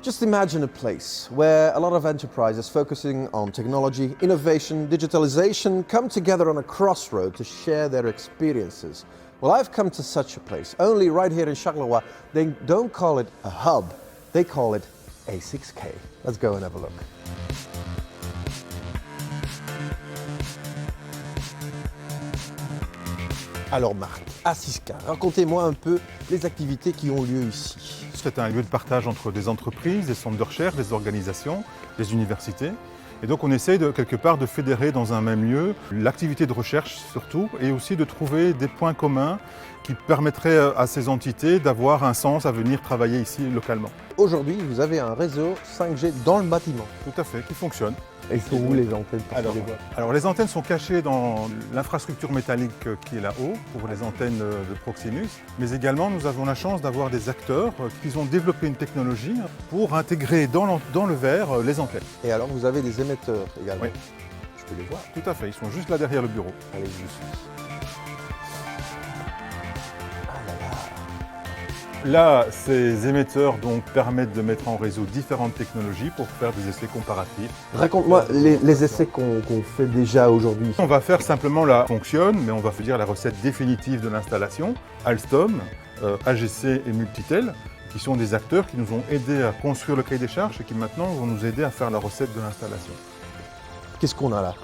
Just imagine a place where a lot of enterprises focusing on technology, innovation, digitalization come together on a crossroad to share their experiences. Well, I've come to such a place, only right here in Charleroi. They don't call it a hub, they call it A6K. Let's go and have a look. Alors Marc, A6K, racontez-moi un peu les activités qui ont lieu ici. C'est un lieu de partage entre des entreprises, des centres de recherche, des organisations, des universités. Et donc on essaye quelque part de fédérer dans un même lieu l'activité de recherche surtout et aussi de trouver des points communs qui permettraient à ces entités d'avoir un sens à venir travailler ici localement. Aujourd'hui, vous avez un réseau 5G dans le bâtiment. Tout à fait, qui fonctionne. Et ils sont où les antennes pour les voir? Alors les antennes sont cachées dans l'infrastructure métallique qui est là-haut pour les antennes de Proximus, mais également nous avons la chance d'avoir des acteurs qui ont développé une technologie pour intégrer dans le verre les antennes. Et alors vous avez des émetteurs également? Oui. Je peux les voir? Tout à fait, ils sont juste là derrière le bureau. Allez, je suis. Là, ces émetteurs donc, permettent de mettre en réseau différentes technologies pour faire des essais comparatifs. Raconte-moi les essais qu'on fait déjà aujourd'hui. On va faire simplement la fonctionne, mais on va dire la recette définitive de l'installation. Alstom, AGC et Multitel, qui sont des acteurs qui nous ont aidés à construire le cahier des charges et qui maintenant vont nous aider à faire la recette de l'installation. Qu'est-ce qu'on a là?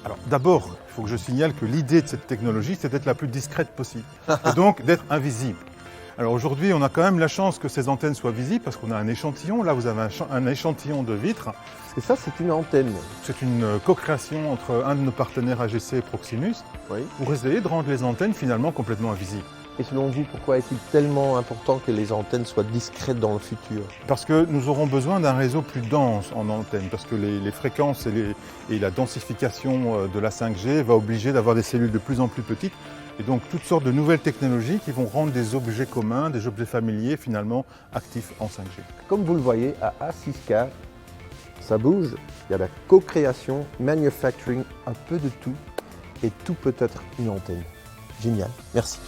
Alors d'abord, il faut que je signale que l'idée de cette technologie, c'est d'être la plus discrète possible, et donc d'être invisible. Alors aujourd'hui, on a quand même la chance que ces antennes soient visibles parce qu'on a un échantillon. Là, vous avez un échantillon de vitres. Parce que ça, c'est une antenne. C'est une co-création entre un de nos partenaires AGC et Proximus pour essayer de rendre les antennes finalement complètement invisibles. Et selon vous, pourquoi est-il tellement important que les antennes soient discrètes dans le futur? Parce que nous aurons besoin d'un réseau plus dense en antennes, parce que les fréquences et la densification de la 5G va obliger d'avoir des cellules de plus en plus petites. Et donc toutes sortes de nouvelles technologies qui vont rendre des objets communs, des objets familiers finalement actifs en 5G. Comme vous le voyez, à A6K, ça bouge, il y a la co-création, manufacturing, un peu de tout, et tout peut être une antenne. Génial, merci.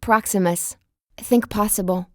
Proximus. Think possible.